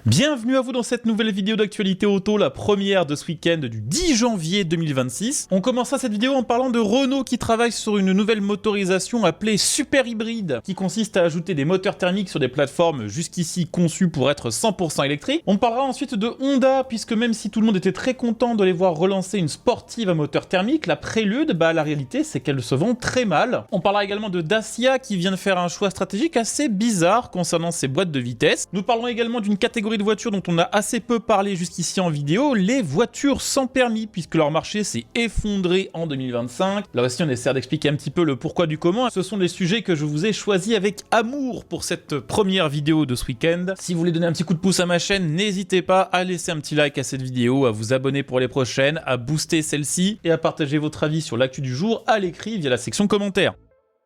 Bienvenue à vous dans cette nouvelle vidéo d'actualité auto, la première de ce week-end du 10 janvier 2026. On commencera cette vidéo en parlant de Renault qui travaille sur une nouvelle motorisation appelée Super Hybride, qui consiste à ajouter des moteurs thermiques sur des plateformes jusqu'ici conçues pour être 100% électriques. On parlera ensuite de Honda, puisque même si tout le monde était très content de les voir relancer une sportive à moteur thermique, la Prélude, la réalité c'est qu'elle se vend très mal. On parlera également de Dacia qui vient de faire un choix stratégique assez bizarre concernant ses boîtes de vitesse. Nous parlerons également d'une catégorie de voitures dont on a assez peu parlé jusqu'ici en vidéo, les voitures sans permis, puisque leur marché s'est effondré en 2025. Là aussi on essaie d'expliquer un petit peu le pourquoi du comment. Ce sont des sujets que je vous ai choisis avec amour pour cette première vidéo de ce week-end. Si vous voulez donner un petit coup de pouce à ma chaîne, n'hésitez pas à laisser un petit like à cette vidéo, à vous abonner pour les prochaines, à booster celle-ci et à partager votre avis sur l'actu du jour à l'écrit via la section commentaires.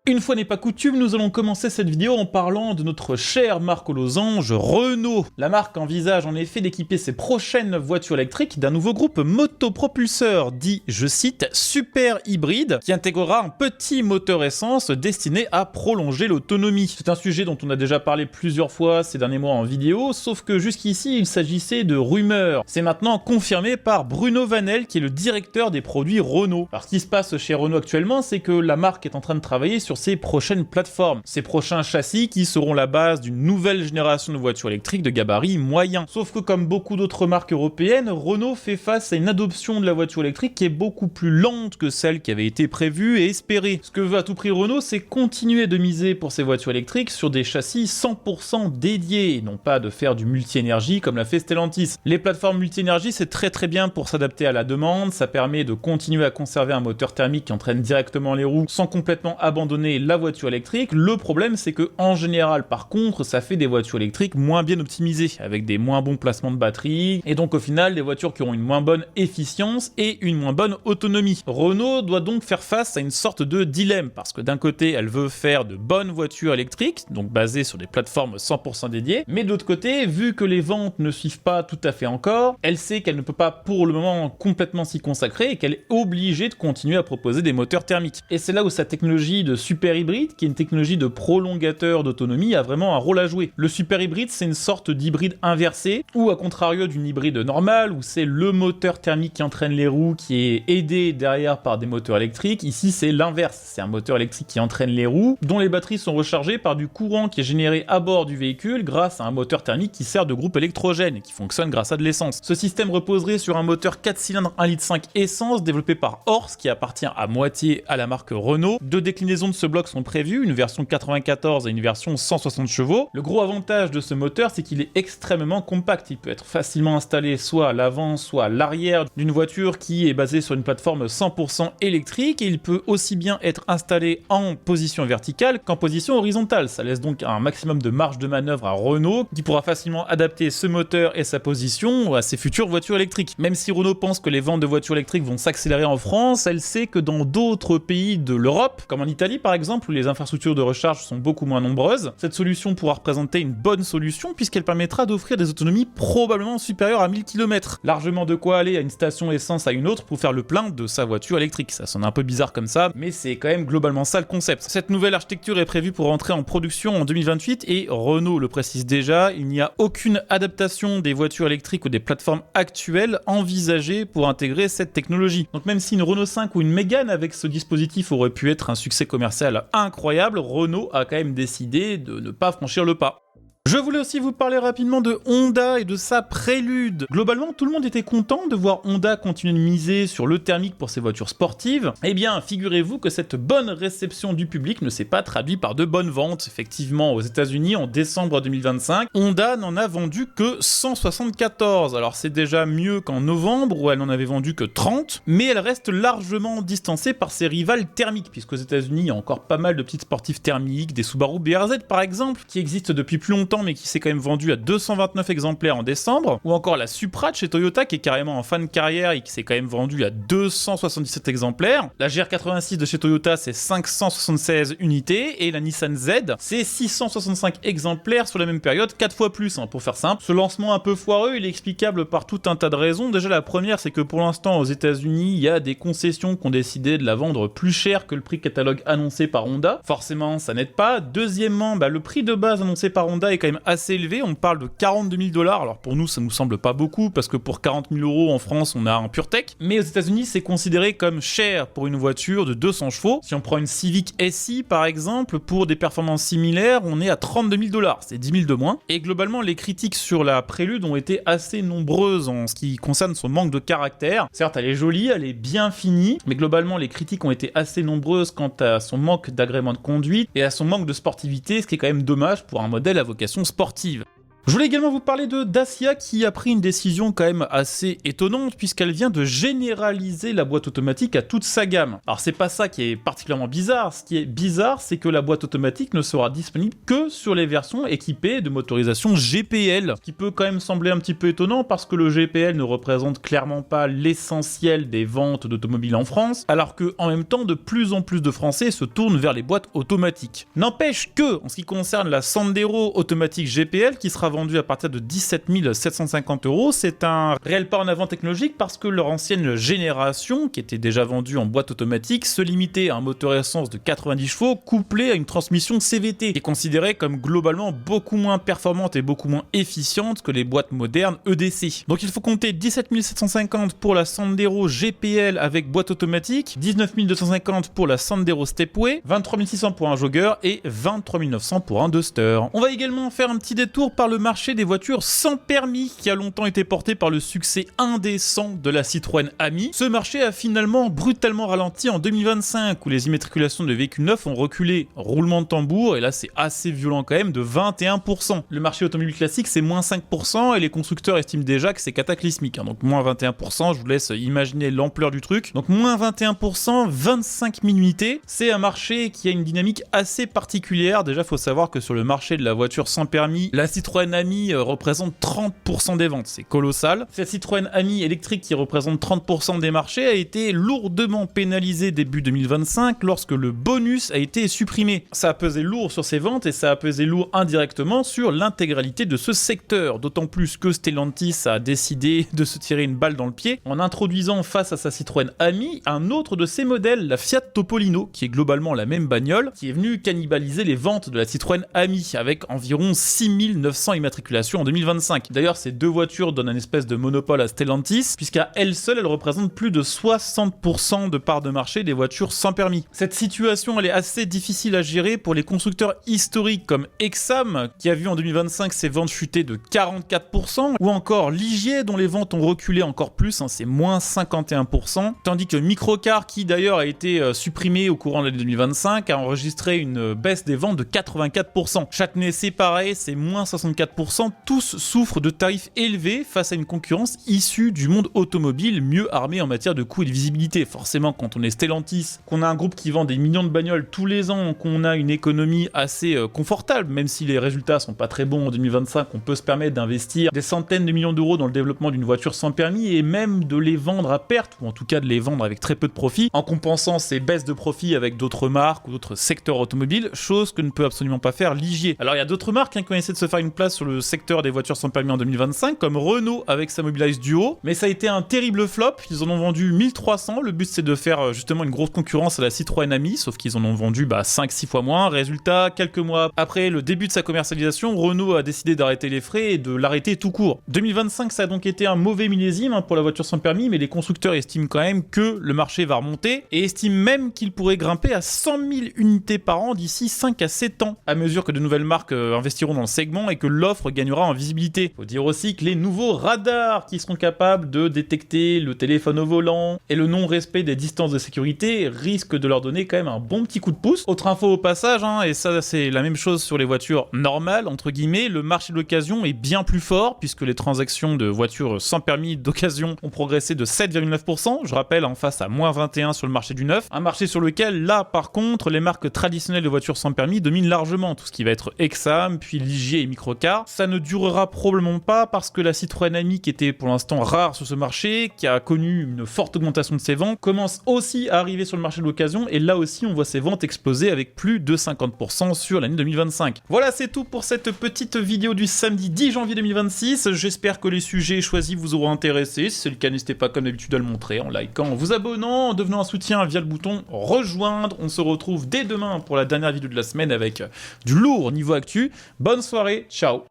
Une fois n'est pas coutume, nous allons commencer cette vidéo en parlant de notre chère marque aux losanges, Renault. La marque envisage en effet d'équiper ses prochaines voitures électriques d'un nouveau groupe motopropulseur dit, je cite, Super Hybride, qui intégrera un petit moteur essence destiné à prolonger l'autonomie. C'est un sujet dont on a déjà parlé plusieurs fois ces derniers mois en vidéo, sauf que jusqu'ici il s'agissait de rumeurs. C'est maintenant confirmé par Bruno Vanel, qui est le directeur des produits Renault. Alors ce qui se passe chez Renault actuellement, c'est que la marque est en train de travailler sur ses prochaines plateformes, ces prochains châssis qui seront la base d'une nouvelle génération de voitures électriques de gabarit moyen. Sauf que comme beaucoup d'autres marques européennes, Renault fait face à une adoption de la voiture électrique qui est beaucoup plus lente que celle qui avait été prévue et espérée. Ce que veut à tout prix Renault, c'est continuer de miser pour ses voitures électriques sur des châssis 100% dédiés, et non pas de faire du multi-énergie comme l'a fait Stellantis. Les plateformes multi-énergie, c'est très bien pour s'adapter à la demande, ça permet de continuer à conserver un moteur thermique qui entraîne directement les roues sans complètement abandonner la voiture électrique. Le problème c'est que en général par contre ça fait des voitures électriques moins bien optimisées avec des moins bons placements de batterie et donc au final des voitures qui auront une moins bonne efficience et une moins bonne autonomie. Renault doit donc faire face à une sorte de dilemme parce que d'un côté elle veut faire de bonnes voitures électriques donc basées sur des plateformes 100% dédiées, mais de l'autre côté vu que les ventes ne suivent pas tout à fait encore, elle sait qu'elle ne peut pas pour le moment complètement s'y consacrer et qu'elle est obligée de continuer à proposer des moteurs thermiques. Et c'est là où sa technologie de Super Hybride, qui est une technologie de prolongateur d'autonomie, a vraiment un rôle à jouer. Le Super Hybride, c'est une sorte d'hybride inversé, ou à contrario d'une hybride normale, où c'est le moteur thermique qui entraîne les roues, qui est aidé derrière par des moteurs électriques. Ici, c'est l'inverse. C'est un moteur électrique qui entraîne les roues, dont les batteries sont rechargées par du courant qui est généré à bord du véhicule grâce à un moteur thermique qui sert de groupe électrogène et qui fonctionne grâce à de l'essence. Ce système reposerait sur un moteur 4 cylindres 1,5 litre essence développé par Horse, qui appartient à moitié à la marque Renault. Deux déclinaisons de ce bloc sont prévues, une version 94 et une version 160 chevaux. Le gros avantage de ce moteur, c'est qu'il est extrêmement compact. Il peut être facilement installé soit à l'avant, soit à l'arrière d'une voiture qui est basée sur une plateforme 100% électrique et il peut aussi bien être installé en position verticale qu'en position horizontale. Ça laisse donc un maximum de marge de manœuvre à Renault qui pourra facilement adapter ce moteur et sa position à ses futures voitures électriques. Même si Renault pense que les ventes de voitures électriques vont s'accélérer en France, elle sait que dans d'autres pays de l'Europe, comme en Italie par exemple, où les infrastructures de recharge sont beaucoup moins nombreuses, cette solution pourra représenter une bonne solution puisqu'elle permettra d'offrir des autonomies probablement supérieures à 1000 km. Largement de quoi aller à une station essence à une autre pour faire le plein de sa voiture électrique. Ça sonne un peu bizarre comme ça, mais c'est quand même globalement ça le concept. Cette nouvelle architecture est prévue pour entrer en production en 2028 et Renault le précise déjà, il n'y a aucune adaptation des voitures électriques ou des plateformes actuelles envisagées pour intégrer cette technologie. Donc même si une Renault 5 ou une Mégane avec ce dispositif aurait pu être un succès commercial incroyable, Renault a quand même décidé de ne pas franchir le pas. Je voulais aussi vous parler rapidement de Honda et de sa Prélude. Globalement, tout le monde était content de voir Honda continuer de miser sur le thermique pour ses voitures sportives. Eh bien, figurez-vous que cette bonne réception du public ne s'est pas traduite par de bonnes ventes. Effectivement, aux États-Unis en décembre 2025, Honda n'en a vendu que 174. Alors c'est déjà mieux qu'en novembre où elle n'en avait vendu que 30, mais elle reste largement distancée par ses rivales thermiques, puisqu'aux États-Unis, il y a encore pas mal de petites sportives thermiques, des Subaru BRZ par exemple, qui existent depuis plus longtemps mais qui s'est quand même vendu à 229 exemplaires en décembre, ou encore la Supra de chez Toyota qui est carrément en fin de carrière et qui s'est quand même vendue à 277 exemplaires. La GR86 de chez Toyota c'est 576 unités et la Nissan Z c'est 665 exemplaires sur la même période, 4 fois plus pour faire simple. Ce lancement un peu foireux il est explicable par tout un tas de raisons. Déjà la première c'est que pour l'instant aux États-Unis il y a des concessions qui ont décidé de la vendre plus cher que le prix catalogue annoncé par Honda. Forcément ça n'aide pas. Deuxièmement le prix de base annoncé par Honda est quand même assez élevé, on parle de 42 000 $. Alors pour nous, ça nous semble pas beaucoup, parce que pour 40 000 € en France, on a un PureTech. Mais aux États-Unis, c'est considéré comme cher pour une voiture de 200 chevaux. Si on prend une Civic SI, par exemple, pour des performances similaires, on est à 32 000 $. C'est 10 000 de moins. Et globalement, les critiques sur la Prélude ont été assez nombreuses en ce qui concerne son manque de caractère. Certes, elle est jolie, elle est bien finie, mais globalement, les critiques ont été assez nombreuses quant à son manque d'agrément de conduite et à son manque de sportivité, ce qui est quand même dommage pour un modèle à vocation sportive. Je voulais également vous parler de Dacia qui a pris une décision quand même assez étonnante puisqu'elle vient de généraliser la boîte automatique à toute sa gamme. Alors c'est pas ça qui est particulièrement bizarre, ce qui est bizarre c'est que la boîte automatique ne sera disponible que sur les versions équipées de motorisation GPL, ce qui peut quand même sembler un petit peu étonnant parce que le GPL ne représente clairement pas l'essentiel des ventes d'automobiles en France, alors que en même temps de plus en plus de Français se tournent vers les boîtes automatiques. N'empêche que, en ce qui concerne la Sandero automatique GPL qui sera vendue à partir de 17 750 €, c'est un réel pas en avant technologique parce que leur ancienne génération, qui était déjà vendue en boîte automatique, se limitait à un moteur essence de 90 chevaux couplé à une transmission CVT, qui est considérée comme globalement beaucoup moins performante et beaucoup moins efficiente que les boîtes modernes EDC. Donc il faut compter 17 750 pour la Sandero GPL avec boîte automatique, 19 250 pour la Sandero Stepway, 23 600 pour un jogger et 23 900 pour un Duster. On va également faire un petit détour par le marché des voitures sans permis qui a longtemps été porté par le succès indécent de la Citroën Ami. Ce marché a finalement brutalement ralenti en 2025 où les immatriculations de véhicules neufs ont reculé, roulement de tambour, et là c'est assez violent quand même, de 21%. Le marché automobile classique c'est moins 5% et les constructeurs estiment déjà que c'est cataclysmique, hein. Donc moins 21%, je vous laisse imaginer l'ampleur du truc. Donc moins 21%, 25 000 unités, c'est un marché qui a une dynamique assez particulière. Déjà il faut savoir que sur le marché de la voiture sans permis, la Citroën Ami représente 30% des ventes, c'est colossal. Cette Citroën Ami électrique qui représente 30% des marchés a été lourdement pénalisée début 2025 lorsque le bonus a été supprimé. Ça a pesé lourd sur ses ventes et ça a pesé lourd indirectement sur l'intégralité de ce secteur, d'autant plus que Stellantis a décidé de se tirer une balle dans le pied en introduisant face à sa Citroën Ami un autre de ses modèles, la Fiat Topolino, qui est globalement la même bagnole, qui est venue cannibaliser les ventes de la Citroën Ami avec environ 6900 immatriculations en 2025. D'ailleurs, ces deux voitures donnent un espèce de monopole à Stellantis, puisqu'à elle seule, elle représente plus de 60% de part de marché des voitures sans permis. Cette situation, elle est assez difficile à gérer pour les constructeurs historiques comme Exam, qui a vu en 2025 ses ventes chuter de 44%, ou encore Ligier, dont les ventes ont reculé encore plus, hein, c'est moins 51%, tandis que Microcar, qui d'ailleurs a été supprimé au courant de l'année 2025, a enregistré une baisse des ventes de 84%. Châtenay, c'est pareil, c'est moins 64%, tous souffrent de tarifs élevés face à une concurrence issue du monde automobile mieux armé en matière de coûts et de visibilité. Forcément, quand on est Stellantis, qu'on a un groupe qui vend des millions de bagnoles tous les ans, qu'on a une économie assez confortable, même si les résultats sont pas très bons en 2025, on peut se permettre d'investir des centaines de millions d'euros dans le développement d'une voiture sans permis et même de les vendre à perte, ou en tout cas de les vendre avec très peu de profit, en compensant ces baisses de profit avec d'autres marques ou d'autres secteurs automobiles, chose que ne peut absolument pas faire Ligier. Alors il y a d'autres marques qui ont essayé de se faire une place sur le secteur des voitures sans permis en 2025, comme Renault avec sa Mobilize Duo, mais ça a été un terrible flop, ils en ont vendu 1300, le but c'est de faire justement une grosse concurrence à la Citroën Ami, sauf qu'ils en ont vendu 5-6 fois moins. Résultat, quelques mois après le début de sa commercialisation, Renault a décidé d'arrêter les frais et de l'arrêter tout court. 2025, ça a donc été un mauvais millésime pour la voiture sans permis, mais les constructeurs estiment quand même que le marché va remonter et estiment même qu'il pourrait grimper à 100 000 unités par an d'ici 5 à 7 ans, à mesure que de nouvelles marques investiront dans le segment et que l'offre gagnera en visibilité. Faut dire aussi que les nouveaux radars qui seront capables de détecter le téléphone au volant et le non-respect des distances de sécurité risquent de leur donner quand même un bon petit coup de pouce. Autre info au passage, et ça c'est la même chose sur les voitures normales, entre guillemets, le marché de l'occasion est bien plus fort puisque les transactions de voitures sans permis d'occasion ont progressé de 7,9%, je rappelle en face à moins 21 sur le marché du neuf, un marché sur lequel là par contre les marques traditionnelles de voitures sans permis dominent largement, tout ce qui va être Exam, puis Ligier et Microcar, car ça ne durera probablement pas parce que la Citroën Ami, qui était pour l'instant rare sur ce marché, qui a connu une forte augmentation de ses ventes, commence aussi à arriver sur le marché de l'occasion, et là aussi on voit ses ventes exploser avec plus de 50% sur l'année 2025. Voilà, c'est tout pour cette petite vidéo du samedi 10 janvier 2026. J'espère que les sujets choisis vous auront intéressé. Si c'est le cas, n'hésitez pas comme d'habitude à le montrer en likant, en vous abonnant, en devenant un soutien via le bouton rejoindre. On se retrouve dès demain pour la dernière vidéo de la semaine avec du lourd niveau actu. Bonne soirée, ciao.